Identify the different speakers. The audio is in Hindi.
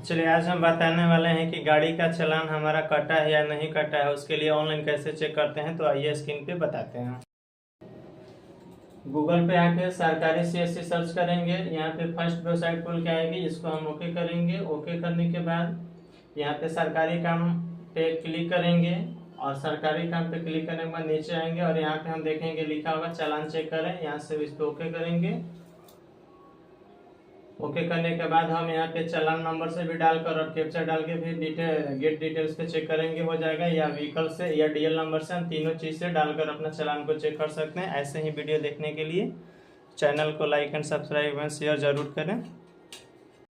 Speaker 1: चलिए आज हम बताने वाले हैं कि गाड़ी का चालान हमारा कटा है या नहीं कटा है, उसके लिए ऑनलाइन कैसे चेक करते हैं। तो आइए स्क्रीन पे बताते हैं। गूगल पे आके सरकारी सीएससी सर्च करेंगे। यहाँ पे फर्स्ट वेबसाइट खुल के आएगी, इसको हम ओके करेंगे। ओके करने के बाद यहाँ पे सरकारी काम पे क्लिक करेंगे और सरकारी काम पे क्लिक करने के बाद नीचे आएंगे और यहाँ पे हम देखेंगे लिखा होगा चालान चेक करें। यहाँ से इस पे ओके करेंगे। ओके करने के बाद हम यहाँ पे चालान नंबर से भी डालकर और कैप्चा डाल के भी गेट डिटेल्स पे चेक करेंगे, हो जाएगा। या व्हीकल से या डीएल नंबर से, हम तीनों चीज से डालकर अपना चालान को चेक कर सकते हैं। ऐसे ही वीडियो देखने के लिए चैनल को like and subscribe and share जरूर करें।